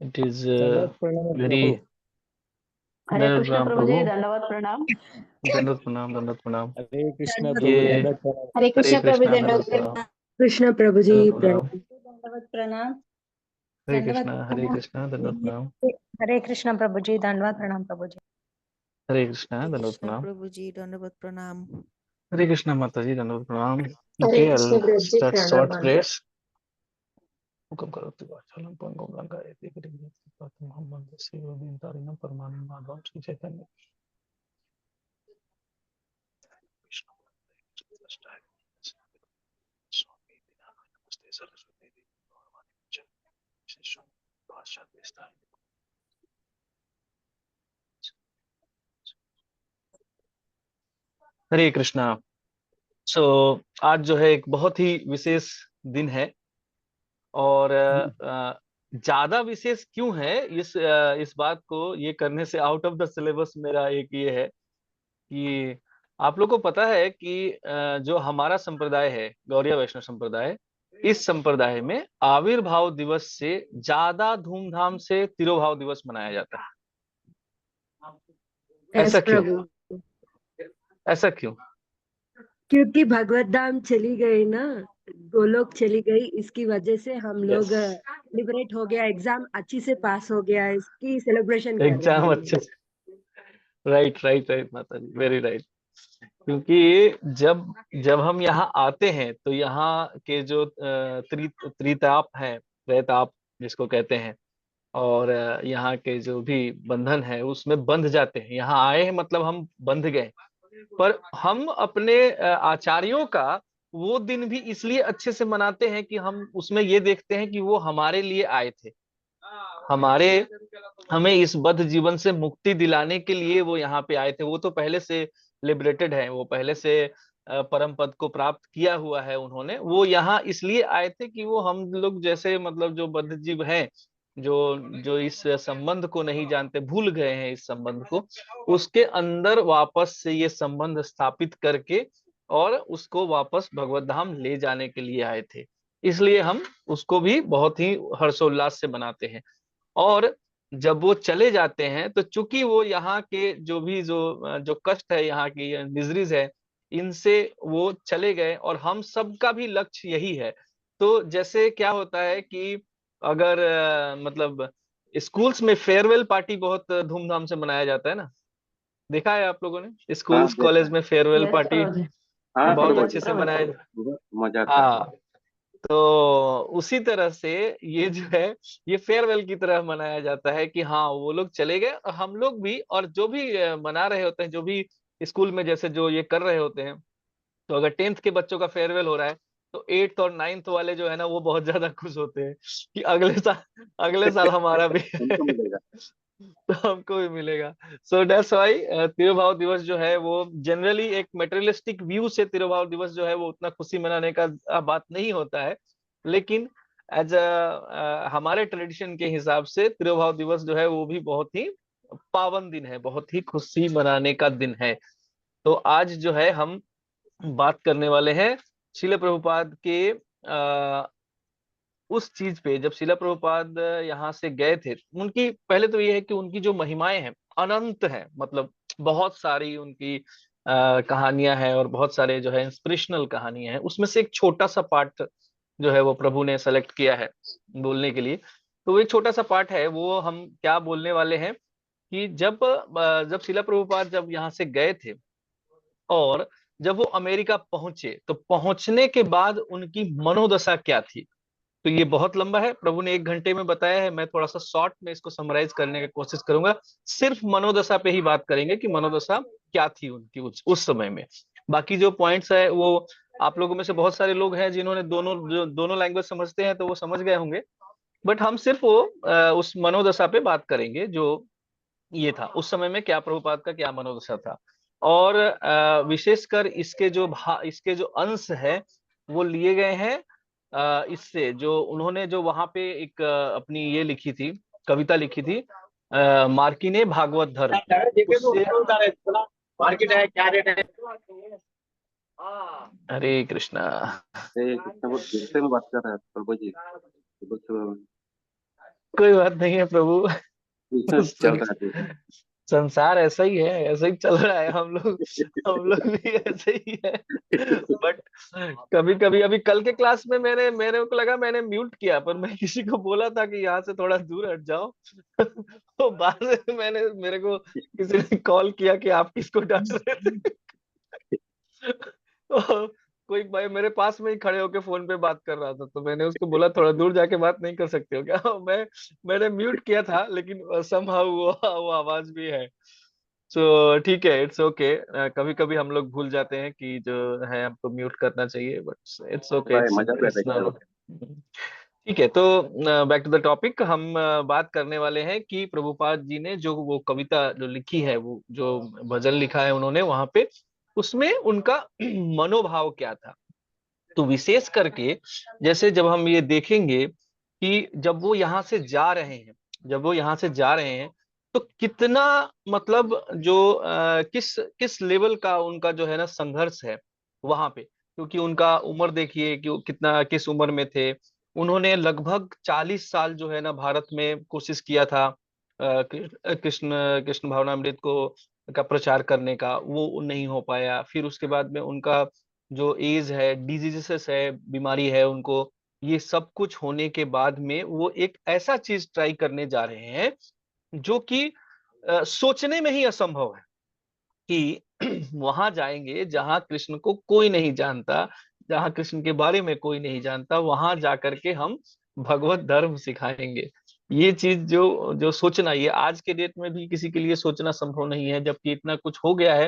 It is दंडवत प्रणाम प्रभु। very हरे दंडवत कृष्ण प्रणाम प्रभु प्रभु। जी, दंडवत प्रणाम। दंडवत प्रणाम, दंडवत प्रणाम। हरे कृष्ण दंडवत प्रभु, ये दंडवत प्रणाम। हरे हरे कृष्ण प्रभु कृष्णा, दंडवत दंडवत प्रणाम, प्रणाम। कृष्ण प्रभु जी दंडवत प्रणाम। प्रणाम। दंडवत प्रणाम। हरे दंडवत कृष्णा, हरे प्रणाम। कृष्णा, दंडवत प्रणाम। हरे कृष्ण प्रभु जी, दंडवत प्रणाम प्रभु जी। हरे कृष्णा, हरे दंडवत कृष्ण प्रणाम। प्रभु जी, दंडवत प्रणाम। हरे कृष्णा माता जी, दंडवत प्रणाम। हरे Okay, कृष्ण I'll प्रभु जी start प्रणाम short माता। prayers. हुक्म करो तिवाचलम पंगुम लंकायते करिम मोहम्मद रसूलुल्लाह बिन परमानंद माधव श्री चैतन्य विष्णु स्वामी नमस्ते सरस्वती देवी गौरवाणी शिशु भाषा विस्तार। हरे कृष्णा। सो आज जो है एक बहुत ही विशेष दिन है और ज्यादा विशेष क्यों है, इस बात को ये करने से आउट ऑफ द सिलेबस मेरा एक ये है कि आप लोग को पता है कि जो हमारा संप्रदाय है गौड़िया वैष्णव संप्रदाय, इस संप्रदाय में आविर्भाव दिवस से ज्यादा धूमधाम से तिरोभाव दिवस मनाया जाता है। यस ऐसा क्यों? प्रभु, ऐसा क्यों? क्योंकि भगवत धाम चली गई ना, गोलोक चली गई, इसकी वजह से हम लोग यस, लिबरेट हो गया, एग्जाम अच्छी से पास हो गया, इसकी सेलिब्रेशन कर रहे हैं एग्जाम हम अच्छे लोग। से। राइट राइट राइट माता जी, वेरी राइट। क्योंकि जब जब हम यहाँ आते हैं तो यहाँ के जो त्रिताप है, त्रैताप जिसको कहते हैं, और यहाँ के जो भी बंधन है उसमें बंध जाते हैं। यहाँ आए हैं मतलब हम बंध गए। पर हम अपने आचार्यों का वो दिन भी इसलिए अच्छे से मनाते हैं कि हम उसमें ये देखते हैं कि वो हमारे लिए आए थे, हमारे हमें इस बद्ध जीवन से मुक्ति दिलाने के लिए वो यहाँ पे आए थे। वो तो पहले से लिबरेटेड है, वो पहले से परम पद को प्राप्त किया हुआ है उन्होंने। वो यहाँ इसलिए आए थे कि वो हम लोग जैसे मतलब जो बद्ध जीव हैं, जो जो इस संबंध को नहीं जानते, भूल गए हैं इस संबंध को, उसके अंदर वापस से ये संबंध स्थापित करके और उसको वापस भगवत धाम ले जाने के लिए आए थे। इसलिए हम उसको भी बहुत ही हर्षोल्लास से मनाते हैं। और जब वो चले जाते हैं तो चूंकि वो यहाँ के जो भी जो कष्ट है, यहाँ की मिजरीज है, इनसे वो चले गए और हम सबका भी लक्ष्य यही है। तो जैसे क्या होता है कि अगर मतलब स्कूल्स में फेयरवेल पार्टी बहुत धूमधाम से मनाया जाता है ना, देखा है आप लोगों ने? हाँ स्कूल्स देखा कॉलेज है। में फेयरवेल यस पार्टी प्रभु जी। हाँ बहुत प्रभु यस जी, अच्छे से प्रभु जी। मनाया। बहुत मजा आता है। हाँ, तो उसी तरह से ये जो है, ये फेयरवेल की तरह मनाया जाता है कि हाँ वो लोग चले गए और हम लोग भी, और जो भी मना रहे होते हैं, जो भी स्कूल में जैसे जो ये कर रहे होते हैं। तो अगर 10th के बच्चों का फेयरवेल हो रहा है तो 8th और 9th वाले जो है ना वो बहुत ज्यादा खुश होते हैं कि अगले साल हमारा भी उनको मिलेगा। तो हमको भी मिलेगा। सो दैट्स व्हाई तिरुभाव दिवस जो है वो जनरली एक मटेरियलिस्टिक व्यू से तिरुभाव दिवस जो है वो उतना खुशी मनाने का बात नहीं होता है। लेकिन एज हमारे ट्रेडिशन के हिसाब से तिरुभाव दिवस जो है वो भी बहुत ही पावन दिन है, बहुत ही खुशी मनाने का दिन है। तो आज जो है हम बात करने वाले हैं शिला प्रभुपाद के उस चीज पे, जब शिला प्रभुपाद यहाँ से गए थे। उनकी पहले तो ये है कि उनकी जो महिमाएं हैं अनंत है, मतलब बहुत सारी उनकी कहानियां हैं और बहुत सारे जो है इंस्पिरेशनल कहानियां हैं। उसमें से एक छोटा सा पार्ट जो है वो प्रभु ने सेलेक्ट किया है बोलने के लिए। तो वो एक छोटा सा पार्ट है, वो हम क्या बोलने वाले हैं कि जब शिला प्रभुपाद जब यहाँ से गए थे और जब वो अमेरिका पहुंचे तो पहुंचने के बाद उनकी मनोदशा क्या थी। तो ये बहुत लंबा है, प्रभु ने 1 घंटे में बताया है। मैं थोड़ा सा शॉर्ट में इसको समराइज करने की कोशिश करूंगा। सिर्फ मनोदशा पे ही बात करेंगे कि मनोदशा क्या थी उनकी उस समय में। बाकी जो पॉइंट्स है वो आप लोगों में से बहुत सारे लोग हैं जिन्होंने दोनों लैंग्वेज समझते हैं तो वो समझ गए होंगे। बट हम सिर्फ वो उस मनोदशा पे बात करेंगे जो ये था उस समय में, क्या प्रभुपाद का क्या मनोदशा था। और विशेषकर इसके जो अंश है वो लिए गए हैं इससे, जो उन्होंने जो वहां पे एक अपनी ये लिखी थी, कविता लिखी थी, मार्किने भागवत धर, उससे। मार्केट है, क्या रेट है? हरे कृष्णा। ये कितना बहुत गुस्से में बात कर रहा है प्रभु जी। बहुत कोई बात नहीं है प्रभु। चलता है। संसार ऐसा ही है, ऐसा ही चल रहा है। हम लोग भी ऐसे ही है। बट कभी कभी, अभी कल के क्लास में मेरे को लगा मैंने म्यूट किया, पर मैं किसी को बोला था कि यहाँ से थोड़ा दूर हट जाओ। तो बाद में मेरे को किसी ने कॉल किया कि आप किसको डांट रहे थे। तो कोई भाई मेरे पास में ही खड़े होके फोन पे बात कर रहा था, तो मैंने उसको बोला थोड़ा दूर जाके बात नहीं कर सकते हो क्या? मैंने म्यूट किया था, लेकिन समहाउ वो आवाज भी है। तो ठीक है, इट्स ओके। कभी कभी हम लोग भूल जाते हैं कि जो है हमको म्यूट करना चाहिए, बट इट्स ओके, भाई इट्स मजा भी आता इट्स है चलो। ठीक है। तो बैक टू द टॉपिक, हम बात करने वाले हैं कि प्रभुपाद जी ने जो वो कविता जो लिखी है, वो जो भजन लिखा है उन्होंने वहां पे, उसमें उनका मनोभाव क्या था। तो विशेष करके जैसे जब हम ये देखेंगे कि जब वो यहाँ से जा रहे हैं, जब वो यहाँ से जा रहे हैं, तो कितना मतलब जो किस किस लेवल का उनका जो है ना संघर्ष है वहां पे। क्योंकि उनका उम्र देखिए कि वो कितना, किस उम्र में थे। उन्होंने लगभग 40 साल जो है ना भारत में कोशिश किया था कृष्ण कृष्ण भावनामृत को का प्रचार करने का, वो नहीं हो पाया। फिर उसके बाद में उनका जो एज है, डिजीजेस है, बीमारी है उनको, ये सब कुछ होने के बाद में वो एक ऐसा चीज ट्राई करने जा रहे हैं जो कि सोचने में ही असंभव है कि वहां जाएंगे जहां कृष्ण को कोई नहीं जानता, जहां कृष्ण के बारे में कोई नहीं जानता, वहां जाकर के हम भगवत धर्म सिखाएंगे। ये चीज जो जो सोचना, ये आज के डेट में भी किसी के लिए सोचना संभव नहीं है, जबकि इतना कुछ हो गया है।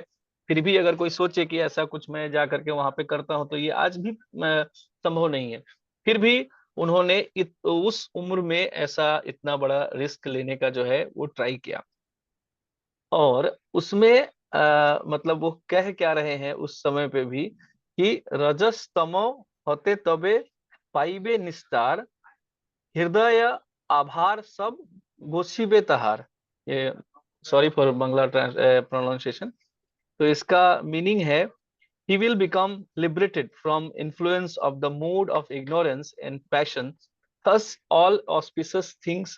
फिर भी अगर कोई सोचे कि ऐसा कुछ मैं जा करके वहां पे करता हूं, तो ये आज भी संभव नहीं है। फिर भी उन्होंने उस उम्र में ऐसा इतना बड़ा रिस्क लेने का जो है वो ट्राई किया। और उसमें मतलब वो कह क्या रहे हैं उस समय पे भी कि रजस तमो होते तबे पाइबे निस्तार, हृदय आभार सब गोसीबे तहार। ये सॉरी फॉर बांग्ला प्रोनाउंसिएशन। तो इसका मीनिंग है, he will become liberated from influence of the mode of ignorance and passion, thus all auspicious things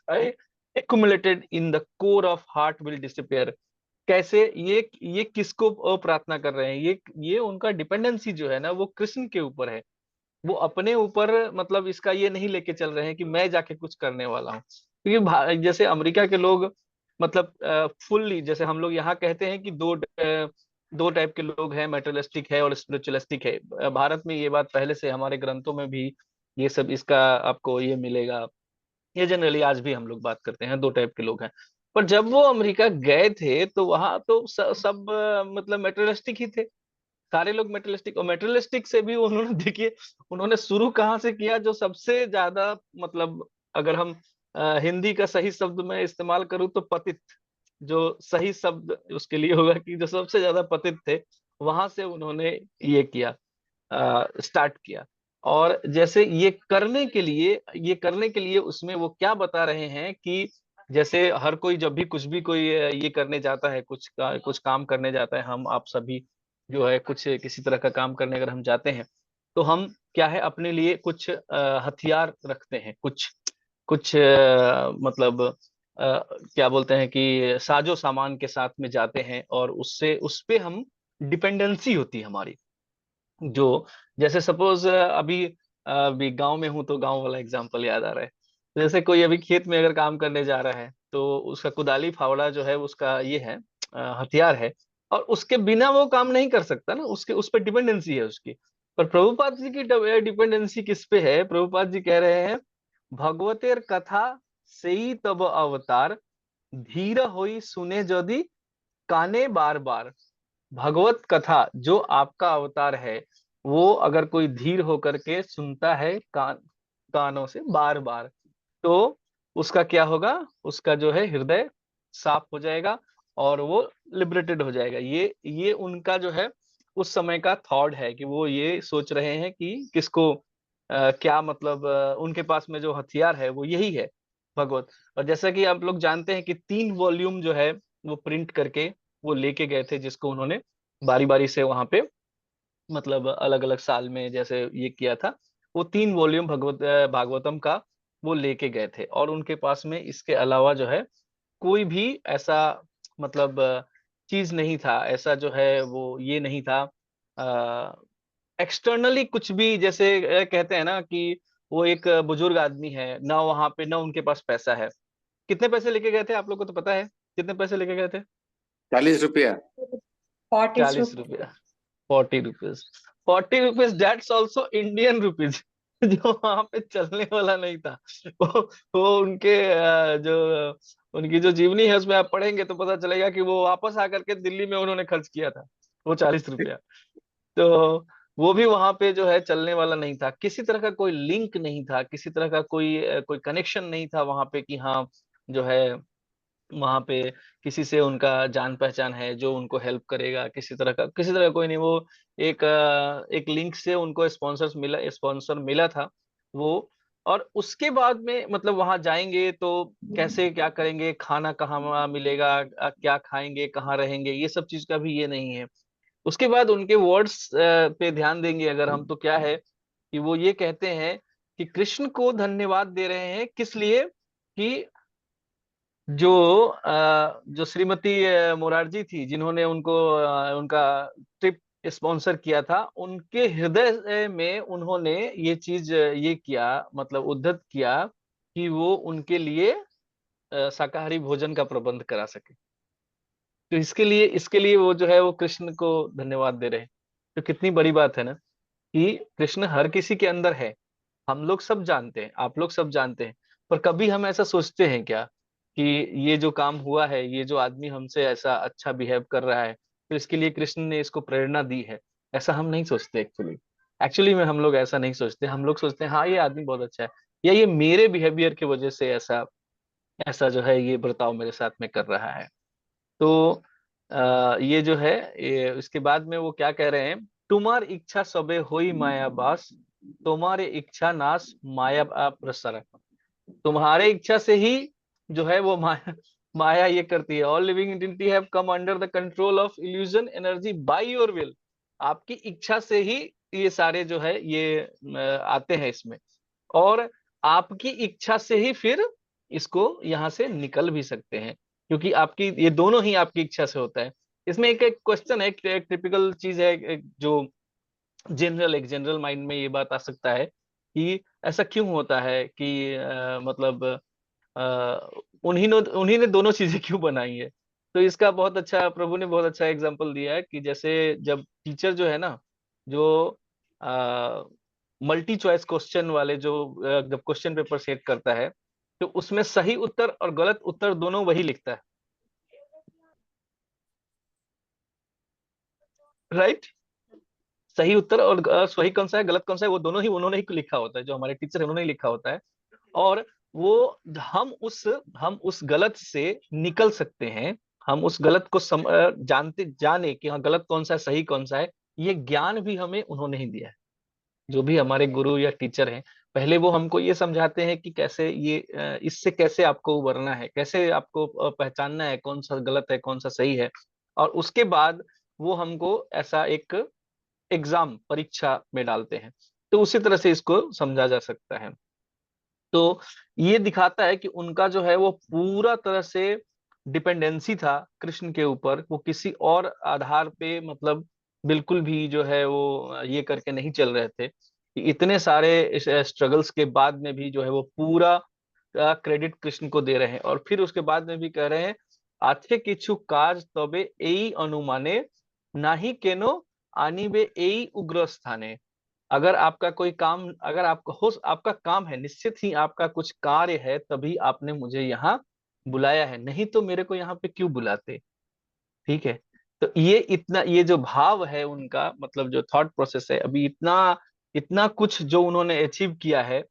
accumulated in the core of heart will disappear। कैसे ये किसको प्रार्थना कर रहे हैं? ये उनका डिपेंडेंसी जो है ना वो कृष्ण के ऊपर है। वो अपने ऊपर मतलब इसका ये नहीं लेके चल रहे हैं कि मैं जाके कुछ करने वाला हूँ। क्योंकि जैसे अमेरिका के लोग मतलब फुल्ली, जैसे हम लोग यहाँ कहते हैं कि दो टाइप के लोग हैं, मेटेरियलिस्टिक है और स्पिरिचुअलिस्टिक है। भारत में ये बात पहले से हमारे ग्रंथों में भी ये सब इसका आपको ये मिलेगा। ये जनरली आज भी हम लोग बात करते हैं, दो टाइप के लोग हैं। पर जब वो अमेरिका गए थे तो वहां तो सब मतलब मेटेरियलिस्टिक ही थे। सारे लोग मेटेरियलिस्टिक, और मेटेरियलिस्टिक से भी उन्होंने देखिए उन्होंने शुरू कहाँ से किया, जो सबसे ज्यादा मतलब अगर हम हिंदी का सही शब्द में इस्तेमाल करूँ तो पतित, जो सही शब्द उसके लिए होगा कि जो सबसे ज्यादा पतित थे, वहां से उन्होंने ये किया, स्टार्ट किया। और जैसे ये करने के लिए उसमें वो क्या बता रहे हैं कि जैसे हर कोई जब भी कुछ भी कोई ये करने जाता है, कुछ काम करने जाता है, हम आप सभी जो है कुछ किसी तरह का काम करने अगर हम जाते हैं, तो हम क्या है अपने लिए कुछ हथियार रखते हैं, कुछ कुछ मतलब क्या बोलते हैं कि साजो सामान के साथ में जाते हैं, और उससे उस पे हम डिपेंडेंसी होती है हमारी। जो जैसे सपोज अभी गांव में हूं तो गांव वाला एग्जांपल याद आ रहा है। तो जैसे कोई अभी खेत में अगर काम करने जा रहा है, तो उसका कुदाली फावड़ा जो है उसका ये है, हथियार है। और उसके बिना वो काम नहीं कर सकता ना, उसके उस पर डिपेंडेंसी है उसकी। पर प्रभुपाद जी की डिपेंडेंसी किस पे है? प्रभुपाद जी कह रहे हैं, भगवतेर कथा सेई तब अवतार, धीर होई सुने यदि काने बार बार। भगवत कथा जो आपका अवतार है, वो अगर कोई धीर होकर के सुनता है कानों से बार बार, तो उसका क्या होगा? उसका जो है हृदय साफ हो जाएगा और वो लिबरेटेड हो जाएगा। ये उनका जो है उस समय का थॉट है कि वो ये सोच रहे हैं कि किसको क्या मतलब उनके पास में जो हथियार है वो यही है, भगवत। और जैसा कि आप लोग जानते हैं कि 3 वॉल्यूम जो है वो प्रिंट करके वो लेके गए थे, जिसको उन्होंने बारी बारी से वहां पे मतलब अलग अलग साल में जैसे ये किया था। वो 3 वॉल्यूम भागवतम का वो लेके गए थे, और उनके पास में इसके अलावा जो है कोई भी ऐसा मतलब चीज नहीं था, ऐसा जो है वो ये नहीं था एक्सटर्नली कुछ भी। जैसे कहते हैं ना कि वो एक बुजुर्ग आदमी है ना, वहां पे ना उनके पास पैसा है। कितने पैसे लेके गए थे, आप लोग को तो पता है कितने पैसे लेके गए थे? 40 रुपया। 40 रुपया। 40 rupees. 40 rupees, that's also Indian rupees. जो वहां पे चलने वाला नहीं था। वो उनके जो उनकी जो जीवनी है उसमें आप पढ़ेंगे तो पता चलेगा कि वो वापस आकर के दिल्ली में उन्होंने खर्च किया था वो 40 रुपया। तो वो भी वहां पे जो है चलने वाला नहीं था, किसी तरह का कोई लिंक नहीं था, किसी तरह का कोई कनेक्शन नहीं था वहां पे कि हाँ जो है वहां पे किसी से उनका जान पहचान है जो उनको हेल्प करेगा, किसी तरह का कोई नहीं। वो एक लिंक से उनको स्पॉन्सर मिला था वो। और उसके बाद में मतलब वहां जाएंगे तो कैसे क्या करेंगे, खाना कहाँ मिलेगा, क्या खाएंगे, कहाँ रहेंगे, ये सब चीज का भी ये नहीं है। उसके बाद उनके वर्ड्स पे ध्यान देंगे अगर हम, तो क्या है कि वो ये कहते हैं कि कृष्ण को धन्यवाद दे रहे हैं किस लिए कि जो श्रीमती मोरारजी थी जिन्होंने उनको उनका ट्रिप स्पॉन्सर किया था, उनके हृदय में उन्होंने ये चीज ये किया, मतलब उद्धत किया कि वो उनके लिए शाकाहारी भोजन का प्रबंध करा सके। तो इसके लिए वो जो है वो कृष्ण को धन्यवाद दे रहे हैं। तो कितनी बड़ी बात है ना कि कृष्ण हर किसी के अंदर है। हम लोग सब जानते हैं, आप लोग सब जानते हैं, पर कभी हम ऐसा सोचते हैं क्या कि ये जो काम हुआ है, ये जो आदमी हमसे ऐसा अच्छा बिहेव कर रहा है, तो इसके लिए कृष्ण ने इसको प्रेरणा दी है? ऐसा हम नहीं सोचते एक्चुअली। एक्चुअली में हम लोग ऐसा नहीं सोचते, हम लोग सोचते हैं हाँ ये आदमी बहुत अच्छा है, या ये मेरे बिहेवियर की वजह से ऐसा ऐसा जो है ये बर्ताव मेरे साथ में कर रहा है। तो ये जो है ये इसके बाद में वो क्या कह रहे हैं, तुम्हार इच्छा सबे होई माया बास, तुम्हारे इच्छा नाश माया प्रसर। तुम्हारे इच्छा से ही जो है वो माया ये करती है। All living entity have come under the control of illusion energy by your will. आपकी इच्छा से ही ये सारे जो है ये आते हैं इसमें, और आपकी इच्छा से ही फिर इसको यहाँ से निकल भी सकते हैं, क्योंकि आपकी ये दोनों ही आपकी इच्छा से होता है। इसमें एक एक क्वेश्चन है, एक टिपिकल चीज है, जो एक जनरल माइंड में ये बात आ सकता है कि ऐसा क्यों होता है कि मतलब उन्हीं ने दोनों चीजें क्यों बनाई है। तो इसका बहुत अच्छा प्रभु ने बहुत अच्छा एग्जांपल दिया है कि जैसे जब टीचर जो है ना, जो मल्टी चॉइस क्वेश्चन वाले जो जब क्वेश्चन पेपर सेट करता है, तो उसमें सही उत्तर और गलत उत्तर दोनों वही लिखता है, राइट? सही उत्तर और सही कौन सा है गलत कौन सा है, वो दोनों ही उन्होंने ही लिखा होता है, जो हमारे टीचर है उन्होंने ही लिखा होता है। और वो हम उस हम उस गलत से निकल सकते हैं, हम उस गलत को जाने कि हाँ गलत कौन सा है सही कौन सा है, ये ज्ञान भी हमें उन्होंने ही दिया है। जो भी हमारे गुरु या टीचर हैं, पहले वो हमको ये समझाते हैं कि कैसे ये इससे कैसे आपको उबरना है, कैसे आपको पहचानना है कौन सा गलत है कौन सा सही है। और उसके बाद वो हमको ऐसा एक एग्जाम परीक्षा में डालते हैं। तो उसी तरह से इसको समझा जा सकता है। तो ये दिखाता है कि उनका जो है वो पूरा तरह से डिपेंडेंसी था कृष्ण के ऊपर, वो किसी और आधार पे मतलब बिल्कुल भी जो है वो ये करके नहीं चल रहे थे कि इतने सारे स्ट्रगल्स के बाद में भी जो है वो पूरा क्रेडिट कृष्ण को दे रहे हैं। और फिर उसके बाद में भी कह रहे हैं, आथे किछु काज तबे एई अनुमाने, नाही केनो आनिबे एई उग्र स्थाने। अगर आपका कोई काम, अगर आपका काम है, निश्चित ही आपका कुछ कार्य है, तभी आपने मुझे यहाँ बुलाया है, नहीं तो मेरे को यहाँ पे क्यों बुलाते? ठीक है। तो ये जो भाव है उनका, मतलब जो थॉट प्रोसेस है, अभी इतना इतना कुछ जो उन्होंने अचीव किया है,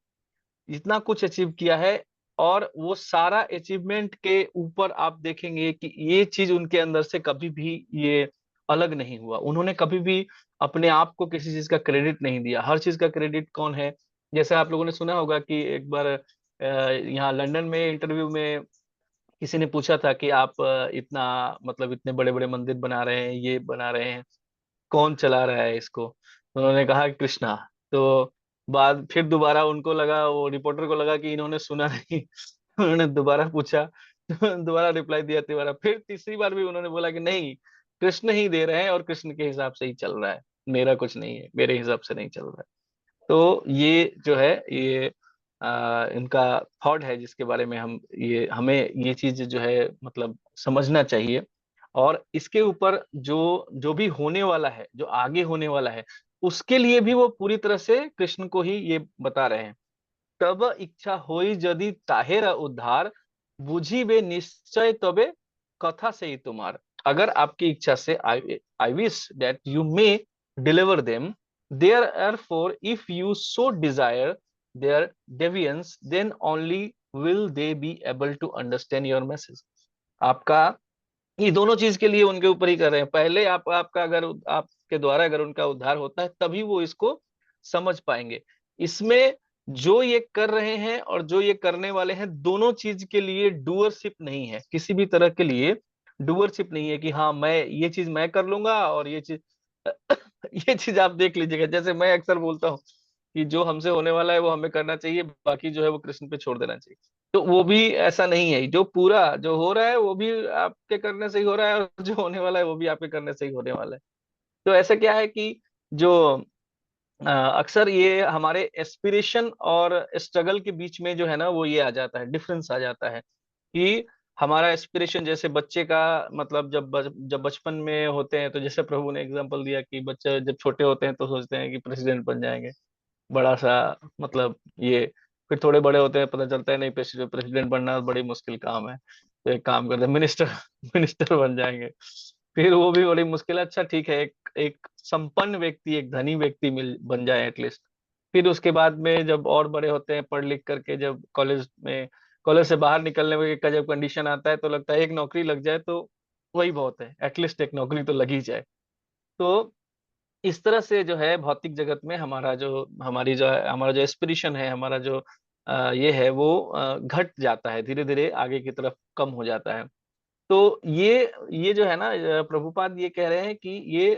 इतना कुछ अचीव किया है, और वो सारा अचीवमेंट के ऊपर आप देखेंगे कि ये चीज उनके अंदर से कभी भी ये अलग नहीं हुआ। उन्होंने कभी भी अपने आप को किसी चीज का क्रेडिट नहीं दिया। हर चीज का क्रेडिट कौन है? जैसे आप लोगों ने सुना होगा कि एक बार यहाँ लंदन में इंटरव्यू में किसी ने पूछा था कि आप इतना मतलब इतने बड़े बड़े मंदिर बना रहे हैं, ये बना रहे हैं, कौन चला रहा है इसको? तो उन्होंने कहा कि कृष्णा। तो बाद फिर दोबारा उनको लगा, वो रिपोर्टर को लगा कि इन्होंने सुना नहीं। उन्होंने दोबारा पूछा, दोबारा रिप्लाई दिया दोबारा, फिर तीसरी बार भी उन्होंने बोला कि नहीं, कृष्ण ही दे रहे हैं और कृष्ण के हिसाब से ही चल रहा है, मेरा कुछ नहीं है, मेरे हिसाब से नहीं चल रहा है। तो ये जो है, ये इनका थॉट है जिसके बारे में हमें ये चीज जो है मतलब समझना चाहिए। और इसके ऊपर जो जो भी होने वाला है, जो आगे होने वाला है, उसके लिए भी वो पूरी तरह से कृष्ण को ही ये बता रहे हैं। तब इच्छा होई यदि ताहेरा उद्धार, बुझिबे निश्चय तबे कथा से ही तुम्हार। अगर आपकी इच्छा से, I wish that you may deliver them, therefore if you so desire their deviance, then only will they be able to understand your message। आपका ये दोनों चीज के लिए उनके ऊपर ही कर रहे हैं। पहले आपका अगर आपके द्वारा अगर उनका उद्धार होता है, तभी वो इसको समझ पाएंगे। इसमें जो ये कर रहे हैं और जो ये करने वाले हैं, दोनों चीज के लिए डूअरशिप नहीं है, किसी भी तरह के लिए डूअरशिप नहीं है कि हाँ मैं ये चीज मैं कर लूंगा और ये चीज ये चीज आप देख लीजिएगा। जैसे मैं अक्सर बोलता हूँ कि जो हमसे होने वाला है वो हमें करना चाहिए, बाकी जो है वो कृष्ण पे छोड़ देना चाहिए। तो वो भी ऐसा नहीं है, जो पूरा जो हो रहा है वो भी आपके करने से ही हो रहा है, और जो होने वाला है वो भी आपके करने से ही होने वाला है। तो ऐसा क्या है कि जो अक्सर ये हमारे एस्पिरेशन और स्ट्रगल के बीच में जो है ना, वो ये आ जाता है, डिफरेंस आ जाता है कि हमारा एस्पिरेशन, जैसे बच्चे का मतलब जब बचपन में होते हैं, तो जैसे प्रभु ने एग्जांपल दिया कि बच्चे जब छोटे होते हैं तो सोचते हैं कि प्रेसिडेंट बन जाएंगे, बड़ा सा मतलब ये। फिर थोड़े बड़े होते हैं, पता चलता है नहीं, प्रेसिडेंट बनना बड़ी मुश्किल काम है, तो एक काम करते हैं, मिनिस्टर मिनिस्टर बन जाएंगे। फिर वो भी बड़ी मुश्किल है, अच्छा ठीक है, एक एक संपन्न व्यक्ति, एक धनी व्यक्ति मिल बन जाए एटलीस्ट। फिर उसके बाद में जब और बड़े होते हैं, पढ़ लिख करके जब कॉलेज से बाहर निकलने का जब कंडीशन आता है, तो लगता है एक नौकरी लग जाए तो वही बहुत है, एटलीस्ट एक नौकरी तो लग ही जाए। तो इस तरह से जो है भौतिक जगत में हमारा जो एस्पिरेशन है, हमारा जो ये है वो घट जाता है, धीरे धीरे आगे की तरफ कम हो जाता है। तो ये जो है ना, प्रभुपाद ये कह रहे हैं कि ये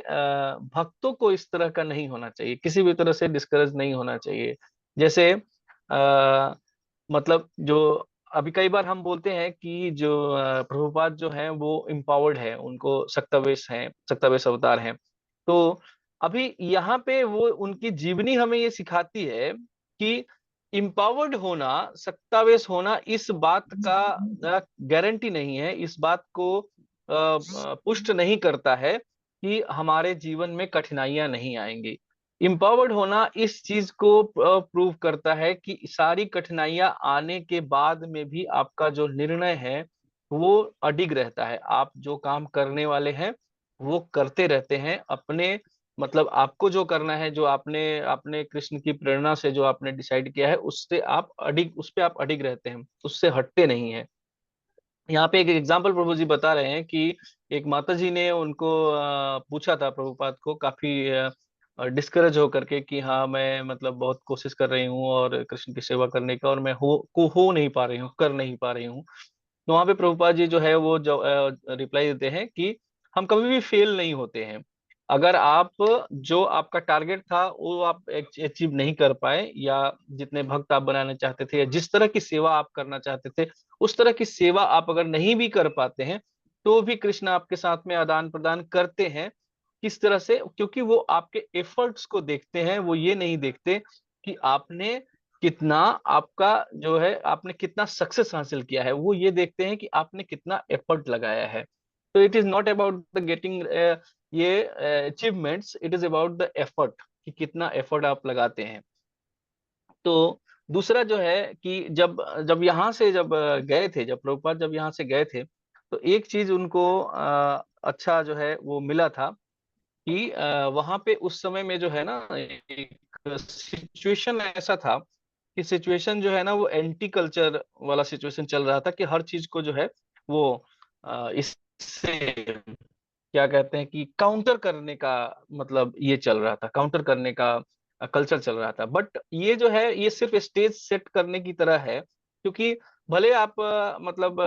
भक्तों को इस तरह का नहीं होना चाहिए, किसी भी तरह से डिस्करेज नहीं होना चाहिए। जैसे मतलब जो अभी कई बार हम बोलते हैं कि जो प्रभुपाद जो है वो इम्पावर्ड है, उनको सक्तावेश अवतार हैं। तो अभी यहाँ पे वो उनकी जीवनी हमें ये सिखाती है कि इम्पावर्ड होना, सक्तावेश होना इस बात का गारंटी नहीं है, इस बात को पुष्ट नहीं करता है कि हमारे जीवन में कठिनाइयां नहीं आएंगी। इम्पावर्ड होना इस चीज को प्रूव करता है कि सारी कठिनाइयां आने के बाद में भी आपका जो निर्णय है वो अडिग रहता है। आप जो काम करने वाले हैं वो करते रहते हैं, अपने मतलब आपको जो करना है, जो आपने अपने कृष्ण की प्रेरणा से जो आपने डिसाइड किया है, उस पे आप अडिग रहते हैं, उससे हटते नहीं है। यहाँ पे एक एग्जाम्पल प्रभु जी बता रहे हैं कि एक माता जी ने उनको पूछा था प्रभुपाद को, काफी डिस्करेज होकर के कि हाँ मैं मतलब बहुत कोशिश कर रही हूँ और कृष्ण की सेवा करने का, और मैं हो नहीं पा रही हूँ, कर नहीं पा रही हूँ। तो वहां पे प्रभुपाद जी जो है वो जो रिप्लाई देते हैं कि हम कभी भी फेल नहीं होते हैं। अगर आप जो आपका टारगेट था वो आप अचीव नहीं कर पाए, या जितने भक्त आप बनाना चाहते थे, या जिस तरह की सेवा आप करना चाहते थे, उस तरह की सेवा आप अगर नहीं भी कर पाते हैं, तो भी कृष्ण आपके साथ में आदान प्रदान करते हैं। किस तरह से? क्योंकि वो आपके एफर्ट्स को देखते हैं, वो ये नहीं देखते कि आपने कितना, आपका जो है आपने कितना सक्सेस हासिल किया है, वो ये देखते हैं कि आपने कितना एफर्ट लगाया है। तो it is not about the getting ये achievements, it is about the effort, कि कितना एफर्ट आप लगाते हैं। तो दूसरा जो है कि जब जब यहाँ से जब गए थे, जब प्रभुपाद जब यहाँ से गए थे, तो एक चीज उनको अच्छा जो है वो मिला था कि वहां पे उस समय में जो है ना, एक सिचुएशन ऐसा था कि सिचुएशन जो है ना वो एंटी कल्चर वाला सिचुएशन चल रहा था, कि हर चीज को जो है वो इससे क्या कहते हैं कि काउंटर करने का, मतलब ये चल रहा था, काउंटर करने का कल्चर चल रहा था। बट ये जो है ये सिर्फ स्टेज सेट करने की तरह है, क्योंकि भले आप मतलब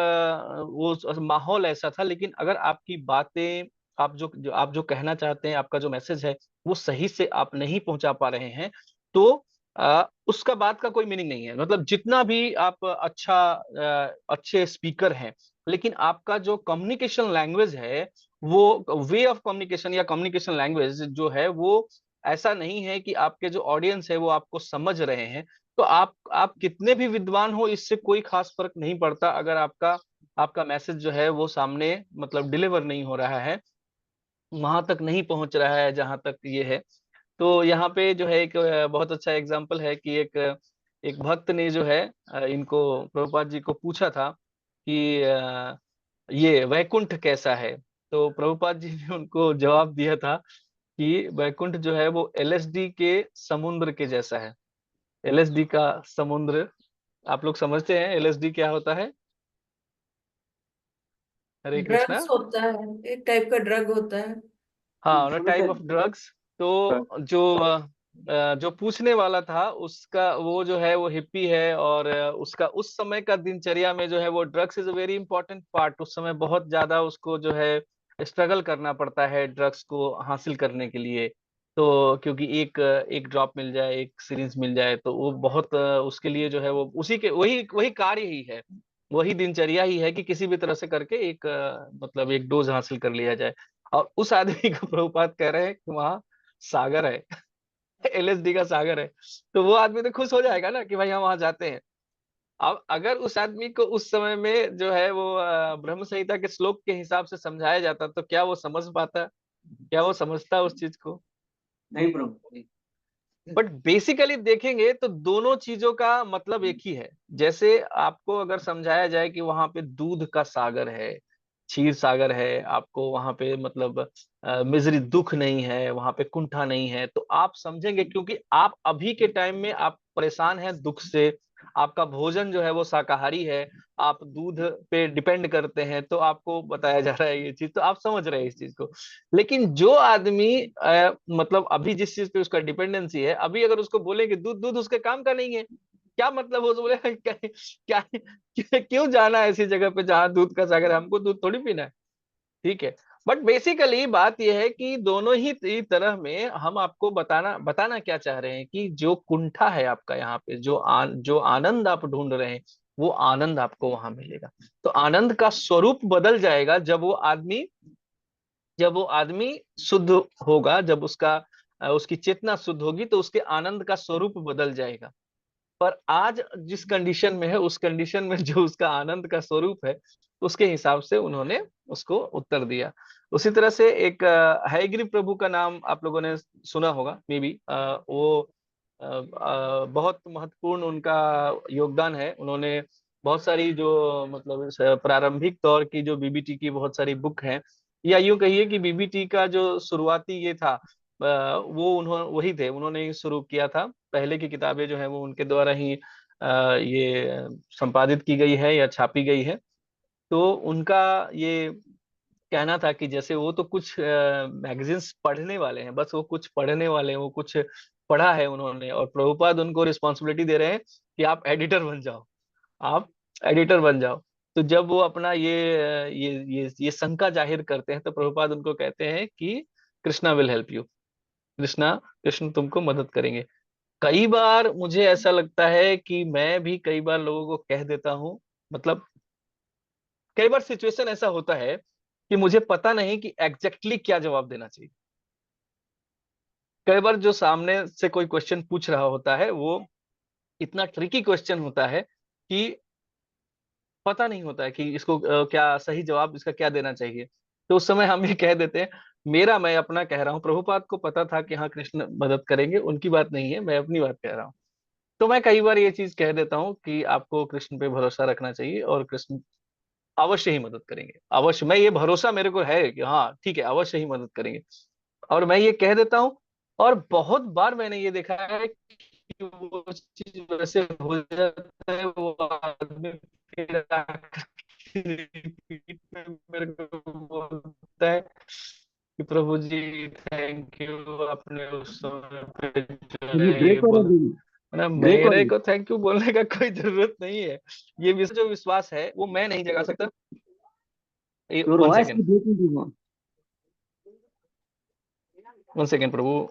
वो माहौल ऐसा था, लेकिन अगर आपकी बातें, आप जो कहना चाहते हैं, आपका जो मैसेज है वो सही से आप नहीं पहुंचा पा रहे हैं, तो उसका बात का कोई मीनिंग नहीं है। मतलब जितना भी आप अच्छे स्पीकर हैं, लेकिन आपका जो कम्युनिकेशन लैंग्वेज है, वो वे ऑफ कम्युनिकेशन या कम्युनिकेशन लैंग्वेज जो है वो ऐसा नहीं है कि आपके जो ऑडियंस है वो आपको समझ रहे हैं। तो आप कितने भी विद्वान हो, इससे कोई खास फर्क नहीं पड़ता अगर आपका आपका मैसेज जो है वो सामने मतलब डिलीवर नहीं हो रहा है, वहां तक नहीं पहुंच रहा है जहां तक ये है। तो यहाँ पे जो है एक बहुत अच्छा एग्जाम्पल है कि एक भक्त ने जो है इनको प्रभुपाद जी को पूछा था कि ये वैकुंठ कैसा है। तो प्रभुपाद जी ने उनको जवाब दिया था कि वैकुंठ जो है वो एलएसडी के समुद्र के जैसा है। एलएसडी का समुद्र, आप लोग समझते हैं एलएसडी क्या होता है? हरे कृष्णा। ड्रग्स होता है, एक टाइप का ड्रग होता है। हाँ, टाइप ऑफ ड्रग्स। तो जो पूछने वाला था उसका वो जो है वो हिप्पी है, और उसका उस समय का दिनचर्या में जो है वो drugs is a very important part. उस समय बहुत ज्यादा उसको जो है स्ट्रगल करना पड़ता है ड्रग्स को हासिल करने के लिए। तो क्योंकि एक एक ड्रॉप मिल जाए, एक सीरीज मिल जाए, तो वो बहुत उसके लिए जो है वो उसी के वही वही कार्य ही है, वही दिनचर्या ही है कि किसी भी तरह से करके एक मतलब एक डोज हासिल कर लिया जाए। और उस आदमी को प्रभुपाद कह रहे हैं कि वहां सागर है, एलएसडी का सागर है। तो वो आदमी तो खुश हो जाएगा ना कि भाई हम वहां जाते हैं। अब अगर उस आदमी को उस समय में जो है वो ब्रह्म संहिता के श्लोक के हिसाब से समझाया जाता, तो क्या वो समझ पाता? क्या वो समझता उस चीज को? नहीं प्रभु। बट बेसिकली देखेंगे तो दोनों चीजों का मतलब एक ही है। जैसे आपको अगर समझाया जाए कि वहां पे दूध का सागर है, क्षीर सागर है, आपको वहां पे मतलब मिजरी दुख नहीं है, वहां पे कुंठा नहीं है, तो आप समझेंगे। क्योंकि आप अभी के टाइम में आप परेशान हैं दुख से, आपका भोजन जो है वो शाकाहारी है, आप दूध पे डिपेंड करते हैं, तो आपको बताया जा रहा है ये चीज, तो आप समझ रहे हैं इस चीज को। लेकिन जो आदमी मतलब अभी जिस चीज पे उसका डिपेंडेंसी है, अभी अगर उसको बोले कि दूध दूध उसके काम का नहीं है, क्या मतलब हो, तो बोले क्या, क्यों जाना है ऐसी जगह पे जहाँ दूध का सागर है, हमको दूध थोड़ी पीना है। ठीक है। बट बेसिकली बात यह है कि दोनों ही तरह में हम आपको बताना बताना क्या चाह रहे हैं कि जो कुंठा है आपका यहाँ पे, जो आनंद आप ढूंढ रहे हैं, वो आनंद आपको वहां मिलेगा। तो आनंद का स्वरूप बदल जाएगा जब वो आदमी शुद्ध होगा, जब उसकी चेतना शुद्ध होगी, तो उसके आनंद का स्वरूप बदल जाएगा। पर आज जिस कंडीशन में है, उस कंडीशन में जो उसका आनंद का स्वरूप है, उसके हिसाब से उन्होंने उसको उत्तर दिया। उसी तरह से एक हयग्रीव प्रभु का नाम आप लोगों ने सुना होगा, मे बी। वो बहुत महत्वपूर्ण उनका योगदान है। उन्होंने बहुत सारी जो मतलब प्रारंभिक दौर की जो बीबीटी की बहुत सारी बुक हैं, या यूं कहिए कि बीबीटी का जो शुरुआती ये था, वो उन्होंने वही थे, उन्होंने ही शुरू किया था। पहले की किताबें जो है वो उनके द्वारा ही ये संपादित की गई है या छापी गई है। तो उनका ये कहना था कि जैसे वो तो कुछ मैगजीन्स पढ़ने वाले हैं, बस वो कुछ पढ़ने वाले हैं, वो कुछ पढ़ा है उन्होंने, और प्रभुपाद उनको रिस्पॉन्सिबिलिटी दे रहे हैं कि आप एडिटर बन जाओ, आप एडिटर बन जाओ। तो जब वो अपना ये शंका जाहिर करते हैं, तो प्रभुपाद उनको कहते हैं कि Krishna will help you, Krishna तुमको मदद करेंगे। कई बार मुझे ऐसा लगता है कि मैं भी कई बार लोगों को कह देता हूँ, मतलब कई बार सिचुएशन ऐसा होता है कि मुझे पता नहीं कि एग्जैक्टली क्या जवाब देना चाहिए। कई बार जो सामने से कोई क्वेश्चन पूछ रहा होता है वो इतना ट्रिकी क्वेश्चन होता है कि पता नहीं होता है कि इसको क्या सही जवाब इसका क्या देना चाहिए। तो उस समय हम ये कह देते हैं, मैं अपना कह रहा हूँ, प्रभुपाद को पता था कि हाँ कृष्ण मदद करेंगे, उनकी बात नहीं है, मैं अपनी बात कह रहा हूँ। तो मैं कई बार ये चीज कह देता हूँ कि आपको कृष्ण पे भरोसा रखना चाहिए, और कृष्ण अवश्य ही मदद करेंगे, अवश्य। मैं ये भरोसा मेरे को है कि हाँ ठीक है, अवश्य ही मदद करेंगे, और मैं ये कह देता हूँ। और बहुत बार मैंने ये देखा है कि वो चीज वैसे हो जाता है, वो आदमी फिर आकर पीठ पे मेरे को बोलता है कि प्रभु जी थैंक यू, आपने उस समय पे जो ये है ये ब्रेक हो रहा बोला। है। ना, ब्रेक हो मेरे रही को थैंक यू बोलने का कोई जरूरत नहीं है। जो विश्वास है वो मैं नहीं जगा सकता। Your one voice second, breaking. 1 second प्रभु।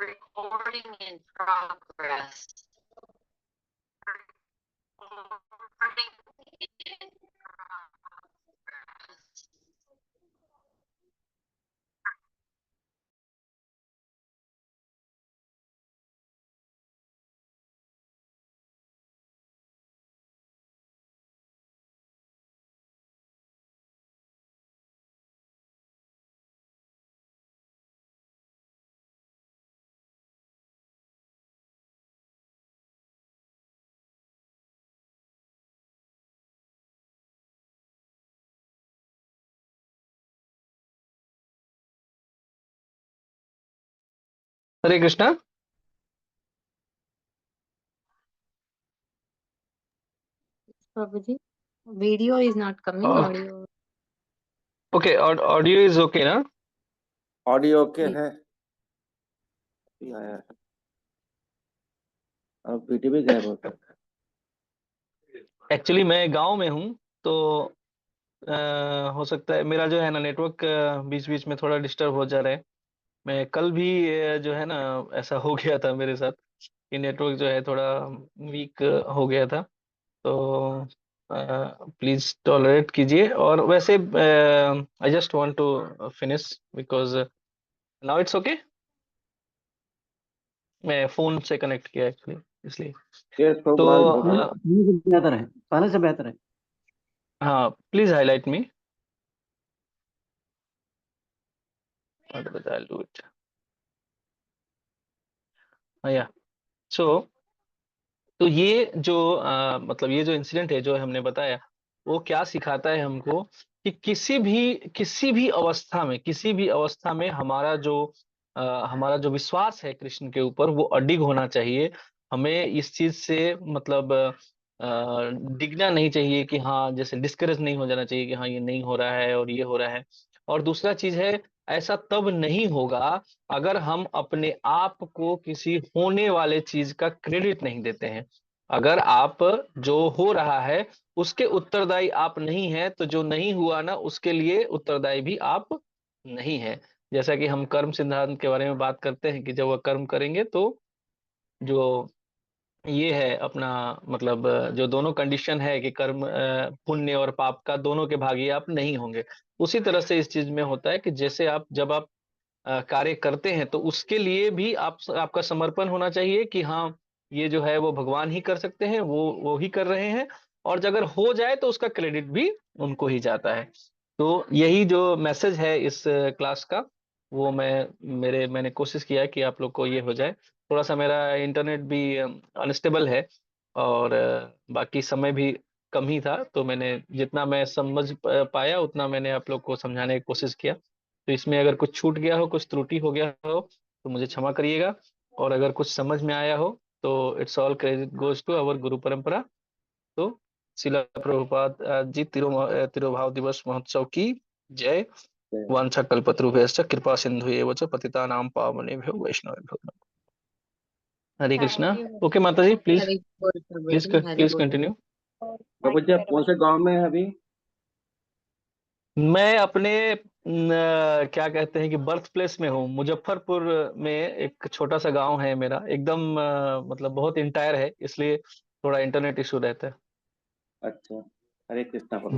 Recording in progress. Recording in progress. Hare Krishna. Prabhuji, video is not coming, audio. Okay, audio is okay ना? ऑडियो के जी। है, ये आया है। अब वीडियो भी गायब होता है। एक्चुअली मैं गांव में हूँ, तो हो सकता है मेरा जो है ना नेटवर्क बीच बीच में थोड़ा डिस्टर्ब हो जा रहा है। मैं कल भी जो है ना ऐसा हो गया था मेरे साथ कि नेटवर्क जो है थोड़ा वीक हो गया था। तो प्लीज टॉलरेट कीजिए। और वैसे I just want to finish because now it's okay. मैं फोन से कनेक्ट किया एक्चुअली, इसलिए। ये तो तो बड़ा बेहतर है, पहले से बेहतर है। हाँ, please highlight me. I'll do it. या सो तो ये जो मतलब ये जो इंसिडेंट है जो हमने बताया, वो क्या सिखाता है हमको कि किसी भी अवस्था में हमारा जो विश्वास है कृष्ण के ऊपर, वो अडिग होना चाहिए। हमें इस चीज से मतलब डिगना नहीं चाहिए कि हाँ, जैसे डिस्करेज नहीं हो जाना चाहिए कि हाँ ये नहीं हो रहा है और ये हो रहा है। और दूसरा चीज है, ऐसा तब नहीं होगा अगर हम अपने आप को किसी होने वाले चीज का क्रेडिट नहीं देते हैं। अगर आप जो हो रहा है उसके उत्तरदायी आप नहीं है, तो जो नहीं हुआ ना उसके लिए उत्तरदायी भी आप नहीं है। जैसा कि हम कर्म सिद्धांत के बारे में बात करते हैं कि जब वह कर्म करेंगे तो जो ये है अपना मतलब जो दोनों कंडीशन है कि कर्म पुण्य और पाप का दोनों के भागी आप नहीं होंगे। उसी तरह से इस चीज में होता है कि जैसे जब आप कार्य करते हैं तो उसके लिए भी आपका समर्पण होना चाहिए कि हाँ, ये जो है वो भगवान ही कर सकते हैं, वो ही कर रहे हैं। और अगर हो जाए तो उसका क्रेडिट भी उनको ही जाता है। तो यही जो मैसेज है इस क्लास का, वो मैंने कोशिश किया है कि आप लोग को ये हो जाए। थोड़ा सा मेरा इंटरनेट भी अनस्टेबल है, और बाकी समय भी कम ही था, तो मैंने जितना मैं समझ पाया उतना मैंने आप लोग को समझाने की कोशिश किया। तो इसमें अगर कुछ छूट गया हो, कुछ त्रुटि हो गया हो, तो मुझे क्षमा करिएगा। और अगर कुछ समझ में आया हो तो it's all credit goes to our guru parampara. तो शिला प्रभुपाद जी तिरुभाव दिवस महोत्सव की जय। वांछा कल्पतरुभ्यश्च कृपा सिंधु एव च पतितानां पावनेभ्यो वैष्णवेभ्यो नमः। Hare Krishna. Thank you. Okay माता जी, please Hari Bol, please Prabhuji, Hari please Bol. Continue. बाबू जी, आप कौन से गांव में है अभी? मैं अपने क्या कहते हैं कि बर्थ प्लेस में हूँ। मुजफ्फरपुर में एक छोटा सा गांव है मेरा, एकदम मतलब बहुत इंटायर है, इसलिए थोड़ा इंटरनेट इशू रहता है। अच्छा, हरे कृष्णा प्रभु।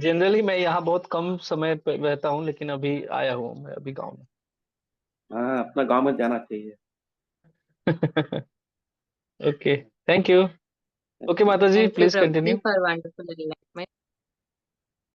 जनरली मैं यहाँ बहुत कम समय पे रहता हूँ, लेकिन अभी आया हूँ मैं अभी गांव में। हाँ, अपना गांव में जाना चाहिए। Okay, thank you. ओके माता जी, Thank you, please continue. Prabhuji, for wonderful enlightenment.